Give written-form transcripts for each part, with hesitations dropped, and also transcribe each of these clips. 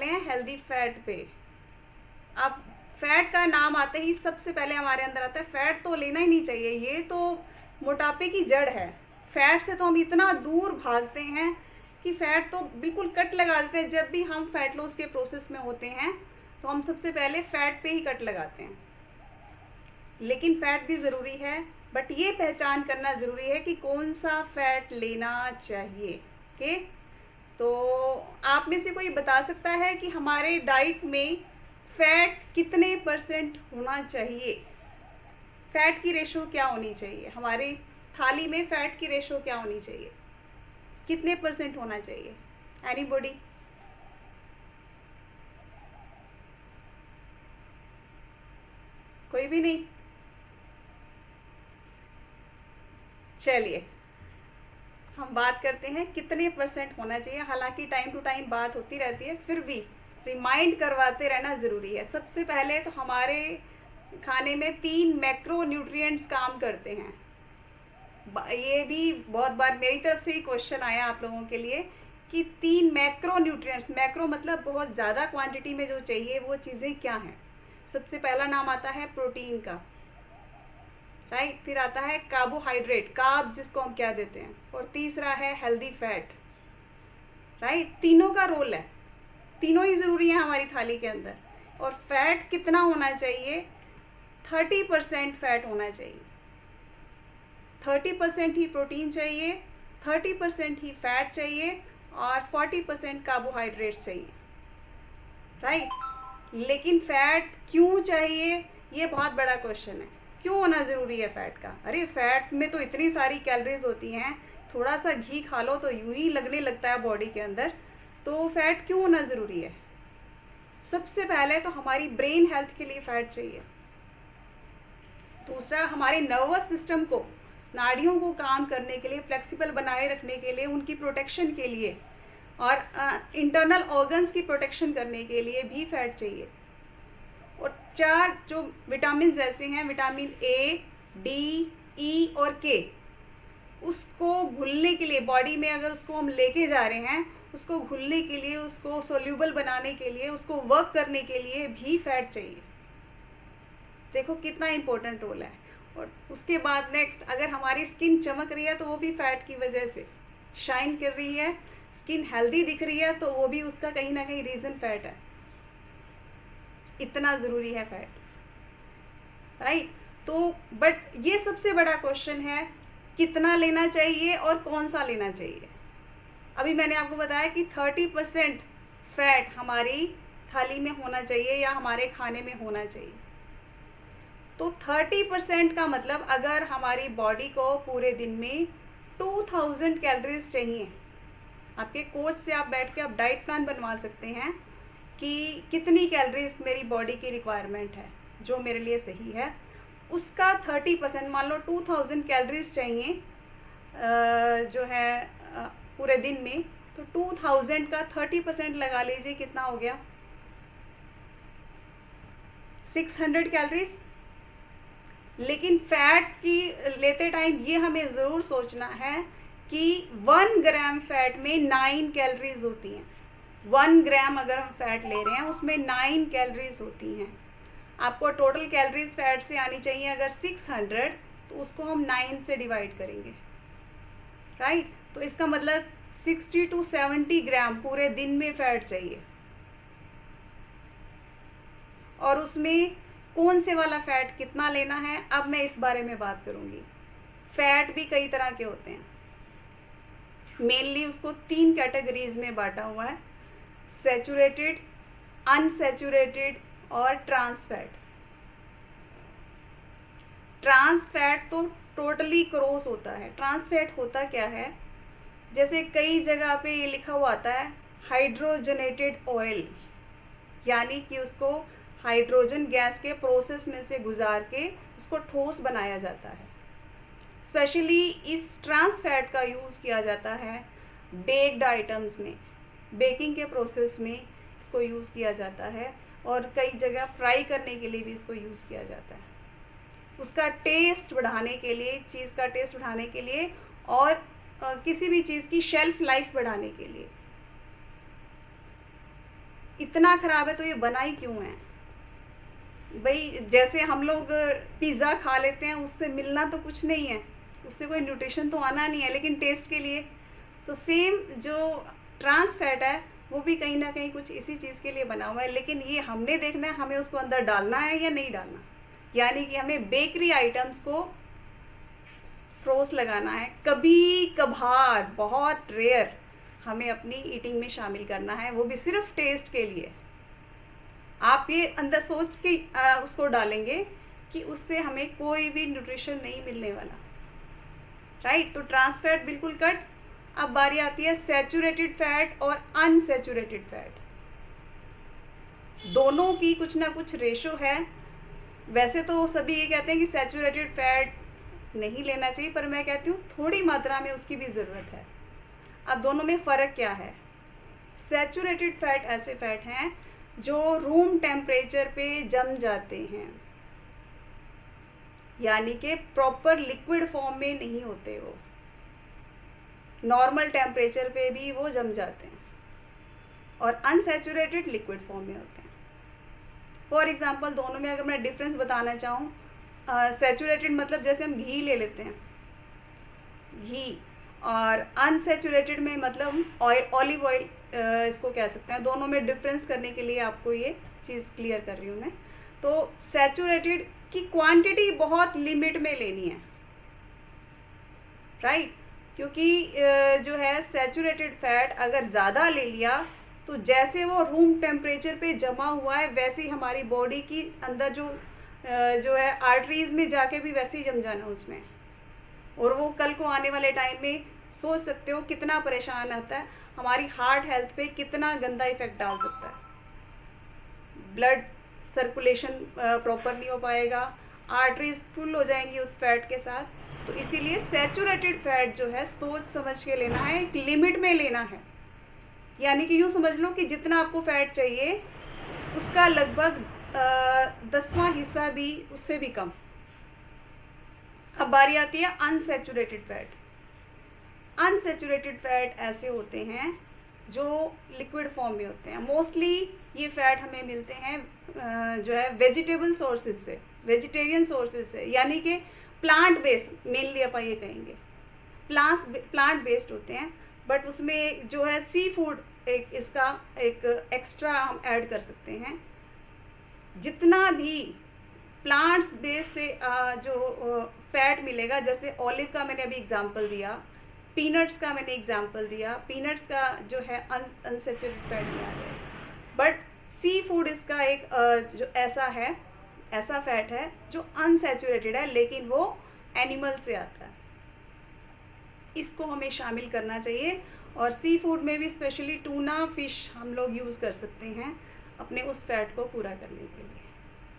वाले हैं healthy fat पे। अब फैट का नाम आते ही सबसे पहले हमारे अंदर आता है फैट तो लेना ही नहीं चाहिए, ये तो मोटापे की जड़ है। फैट से तो हम इतना दूर भागते हैं कि फैट तो बिल्कुल कट लगा देते हैं। जब भी हम फैट लॉस के प्रोसेस में होते हैं तो हम सबसे पहले फैट पे ही कट लगाते हैं। लेकिन फैट भी ज़रूरी है, बट ये पहचान करना ज़रूरी है कि कौन सा फैट लेना चाहिए। ओके, तो आप में से कोई बता सकता है कि हमारे डाइट में फैट कितने परसेंट होना चाहिए? फैट की रेशो क्या होनी चाहिए? हमारी थाली में फैट की रेशो क्या होनी चाहिए? कितने परसेंट होना चाहिए? एनीबॉडी? कोई भी नहीं? चलिए हम बात करते हैं कितने परसेंट होना चाहिए। हालांकि टाइम टू टाइम बात होती रहती है, फिर भी रिमाइंड करवाते रहना ज़रूरी है। सबसे पहले तो हमारे खाने में 3 मैक्रो न्यूट्रिएंट्स काम करते हैं। ये भी बहुत बार मेरी तरफ से ही क्वेश्चन आया आप लोगों के लिए कि 3 मैक्रो न्यूट्रिएंट्स, मैक्रो मतलब बहुत ज़्यादा क्वांटिटी में जो चाहिए वो चीज़ें क्या हैं। सबसे पहला नाम आता है प्रोटीन का, राइट। फिर आता है कार्बोहाइड्रेट, कार्ब्स जिसको हम क्या देते हैं, और तीसरा है हेल्दी फैट, राइट। तीनों का रोल है, तीनों ही ज़रूरी है हमारी थाली के अंदर। और फैट कितना होना चाहिए? 30% फैट होना चाहिए। 30% ही प्रोटीन चाहिए, 30% ही फैट चाहिए और 40% कार्बोहाइड्रेट चाहिए, राइट। लेकिन फैट क्यों चाहिए, ये बहुत बड़ा क्वेश्चन है। क्यों होना ज़रूरी है फैट का? अरे फैट में तो इतनी सारी कैलोरीज होती हैं, थोड़ा सा घी खा लो तो यूं ही लगने लगता है बॉडी के अंदर। तो फैट क्यों होना ज़रूरी है? सबसे पहले तो हमारी ब्रेन हेल्थ के लिए फैट चाहिए। दूसरा, हमारे नर्वस सिस्टम को, नाड़ियों को काम करने के लिए, फ्लेक्सिबल बनाए रखने के लिए, उनकी प्रोटेक्शन के लिए, और इंटरनल ऑर्गन्स की प्रोटेक्शन करने के लिए भी फैट चाहिए। और 4 जो विटामिन जैसे हैं, विटामिन ए, डी, ई और के, उसको घुलने के लिए बॉडी में, अगर उसको हम लेके जा रहे हैं, उसको घुलने के लिए, उसको सोल्यूबल बनाने के लिए, उसको वर्क करने के लिए भी फैट चाहिए। देखो कितना इम्पोर्टेंट रोल है। और उसके बाद नेक्स्ट, अगर हमारी स्किन चमक रही है तो वो भी फैट की वजह से शाइन कर रही है, स्किन हेल्दी दिख रही है तो वो भी उसका कहीं ना कहीं रीज़न फैट है। इतना ज़रूरी है फैट, राइट। तो बट ये सबसे बड़ा क्वेश्चन है, कितना लेना चाहिए और कौन सा लेना चाहिए। अभी मैंने आपको बताया कि 30% फैट हमारी थाली में होना चाहिए या हमारे खाने में होना चाहिए। तो 30% का मतलब, अगर हमारी बॉडी को पूरे दिन में 2000 कैलोरीज चाहिए, आपके कोच से आप बैठ के आप डाइट प्लान बनवा सकते हैं कि कितनी कैलोरीज मेरी बॉडी की रिक्वायरमेंट है जो मेरे लिए सही है, उसका 30%, मान लो 2000 कैलोरीज चाहिए जो है पूरे दिन में, तो 2000 का 30% लगा लीजिए, कितना हो गया? 600 कैलोरीज। लेकिन फैट की लेते टाइम ये हमें ज़रूर सोचना है कि 1 ग्राम फैट में 9 कैलोरीज होती हैं। 1 ग्राम अगर हम फैट ले रहे हैं उसमें 9 कैलोरीज होती हैं। आपको टोटल कैलोरीज फैट से आनी चाहिए अगर 600, तो उसको हम 9 से डिवाइड करेंगे, राइट। तो इसका मतलब 60 to 70 ग्राम पूरे दिन में फैट चाहिए। और उसमें कौन से वाला फैट कितना लेना है, अब मैं इस बारे में बात करूँगी। फैट भी कई तरह के होते हैं, मेनली उसको 3 कैटेगरीज में बांटा हुआ है, सैचुरेटेड, अनसैचुरेटेड और ट्रांस फैट। ट्रांस फैट तो टोटली क्रॉस होता है। ट्रांस फैट होता क्या है, जैसे कई जगह पे ये लिखा हुआ आता है हाइड्रोजनेटेड ऑयल, यानी कि उसको हाइड्रोजन गैस के प्रोसेस में से गुजार के उसको ठोस बनाया जाता है। स्पेशली इस ट्रांस फैट का यूज़ किया जाता है बेक्ड आइटम्स में, बेकिंग के प्रोसेस में इसको यूज़ किया जाता है, और कई जगह फ्राई करने के लिए भी इसको यूज़ किया जाता है, उसका टेस्ट बढ़ाने के लिए, चीज़ का टेस्ट बढ़ाने के लिए, और किसी भी चीज़ की शेल्फ लाइफ बढ़ाने के लिए। इतना ख़राब है तो ये बना ही क्यों है भाई? जैसे हम लोग पिज़्ज़ा खा लेते हैं, उससे मिलना तो कुछ नहीं है, उससे कोई न्यूट्रिशन तो आना नहीं है, लेकिन टेस्ट के लिए। तो सेम जो ट्रांस फैट है वो भी कहीं ना कहीं कुछ इसी चीज़ के लिए बना हुआ है, लेकिन ये हमने देखना है हमें उसको अंदर डालना है या नहीं डालना। यानी कि हमें बेकरी आइटम्स को क्रॉस लगाना है, कभी कभार, बहुत रेयर हमें अपनी ईटिंग में शामिल करना है, वो भी सिर्फ टेस्ट के लिए। आप ये अंदर सोच के उसको डालेंगे कि उससे हमें कोई भी न्यूट्रिशन नहीं मिलने वाला, राइट? तो ट्रांस फैट बिल्कुल कट। अब बारी आती है सैचुरेटेड फैट और अनसैचुरेटेड फैट। दोनों की कुछ ना कुछ रेशो है। वैसे तो सभी ये कहते हैं कि सैचुरेटेड फैट नहीं लेना चाहिए, पर मैं कहती हूँ थोड़ी मात्रा में उसकी भी ज़रूरत है। अब दोनों में फ़र्क क्या है? सैचुरेटेड फैट ऐसे फैट हैं जो रूम टेम्परेचर पे जम जाते हैं, यानी कि प्रॉपर लिक्विड फॉर्म में नहीं होते, वो नॉर्मल टेम्परेचर पे भी वो जम जाते हैं, और अनसैचुरेटेड लिक्विड फॉर्म में होते हैं। फॉर एग्जांपल दोनों में अगर मैं डिफरेंस बताना चाहूँ, सैचुरेटेड मतलब जैसे हम घी ले लेते हैं, घी, और अनसैचुरेटेड में मतलब ऑलिव ऑयल इसको कह सकते हैं। दोनों में डिफरेंस करने के लिए आपको ये चीज़ क्लियर कर रही हूँ मैं। तो सैचुरेटेड की क्वांटिटी बहुत लिमिट में लेनी है, राइट? क्योंकि जो है सैचुरेटेड फैट अगर ज़्यादा ले लिया तो जैसे वो रूम टेम्परेचर पे जमा हुआ है वैसे ही हमारी बॉडी की अंदर जो है आर्टरीज में जाके भी वैसे ही जम जाना उसने, और वो कल को आने वाले टाइम में सोच सकते हो कितना परेशान आता है, हमारी हार्ट हेल्थ पे कितना गंदा इफेक्ट डाल सकता है। ब्लड सर्कुलेशन प्रॉपर नहीं हो पाएगा, आर्टरीज फुल हो जाएंगी उस फैट के साथ। तो इसीलिए सैचुरेटेड फैट जो है सोच समझ के लेना है, एक लिमिट में लेना है। यानी कि यूँ समझ लो कि जितना आपको फैट चाहिए उसका लगभग 10वां हिस्सा भी, उससे भी कम। अब बारी आती है अनसैचुरेटेड फैट। अनसैचुरेटेड फैट ऐसे होते हैं जो लिक्विड फॉर्म में होते हैं। मोस्टली ये फैट हमें मिलते हैं जो है वेजिटेबल सोर्सेज से, वेजिटेरियन सोर्सेज से, यानी कि प्लांट बेस्ड, मेनली अपन ये कहेंगे प्लांट बेस्ड होते हैं। बट उसमें जो है सी फूड एक इसका एक एक्स्ट्रा हम ऐड कर सकते हैं। जितना भी प्लांट्स बेस से जो फैट मिलेगा, जैसे ऑलिव का मैंने अभी एग्जांपल दिया, पीनट्स का मैंने एग्जांपल दिया, पीनट्स का जो है अनसैचुरेटेड फैट में आ जाएगा। बट सी फूड इसका एक जो ऐसा फैट है जो अनसैचुरेटेड है, लेकिन वो एनिमल से आता है, इसको हमें शामिल करना चाहिए। और सी फूड में भी स्पेशली टूना फिश हम लोग यूज़ कर सकते हैं अपने उस फैट को पूरा करने के लिए,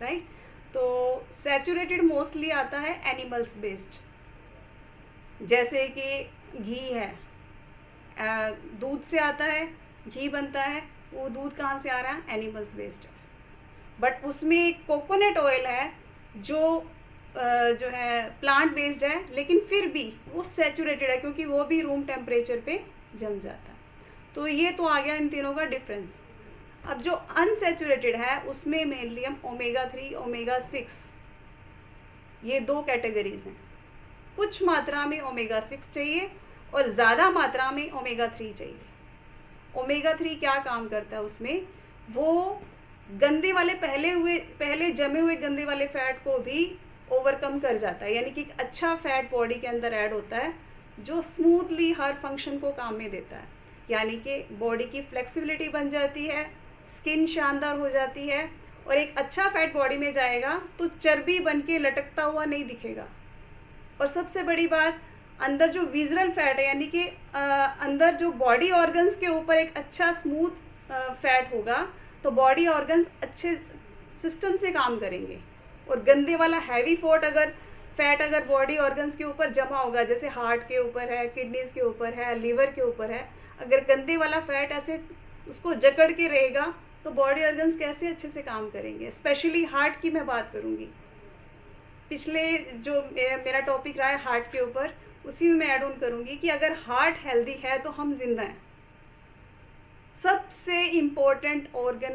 राइट? तो सैचुरेटेड मोस्टली आता है एनिमल्स बेस्ड, जैसे कि घी है, दूध से आता है, घी बनता है, वो दूध कहाँ से आ रहा है? एनिमल्स बेस्ड है। बट उसमें कोकोनट ऑयल है जो है प्लांट बेस्ड है, लेकिन फिर भी वो सैचुरेटेड है क्योंकि वो भी रूम टेम्परेचर पे जम जाता है। तो ये तो आ गया इन तीनों का डिफरेंस। अब जो अनसैचुरेटेड है उसमें मेनली हम ओमेगा 3, ओमेगा 6, ये 2 कैटेगरीज हैं। कुछ मात्रा में ओमेगा 6 चाहिए और ज़्यादा मात्रा में ओमेगा 3 चाहिए। ओमेगा 3 क्या काम करता है उसमें? वो गंदे वाले पहले जमे हुए गंदे वाले फैट को भी ओवरकम कर जाता है, यानी कि एक अच्छा फैट बॉडी के अंदर ऐड होता है जो स्मूथली हर फंक्शन को काम में देता है। यानी कि बॉडी की फ्लेक्सिबिलिटी बन जाती है, स्किन शानदार हो जाती है, और एक अच्छा फैट बॉडी में जाएगा तो चर्बी बन के लटकता हुआ नहीं दिखेगा। और सबसे बड़ी बात, अंदर जो विजरल फैट है, यानी कि अंदर जो बॉडी ऑर्गन्स के ऊपर एक अच्छा स्मूथ फैट होगा तो बॉडी ऑर्गन्स अच्छे सिस्टम से काम करेंगे। और गंदे वाला हैवी फैट अगर बॉडी ऑर्गन्स के ऊपर जमा होगा, जैसे हार्ट के ऊपर है, किडनीज के ऊपर है, लीवर के ऊपर है, अगर गंदे वाला फैट ऐसे उसको जकड़ के रहेगा तो बॉडी ऑर्गन्स कैसे अच्छे से काम करेंगे। स्पेशली हार्ट की मैं बात करूँगी, पिछले जो मेरा टॉपिक रहा है हार्ट के ऊपर, उसी में मैं ऐड ऑन करूँगी कि अगर हार्ट हेल्दी है तो हम जिंदा हैं। सबसे इम्पोर्टेंट ऑर्गन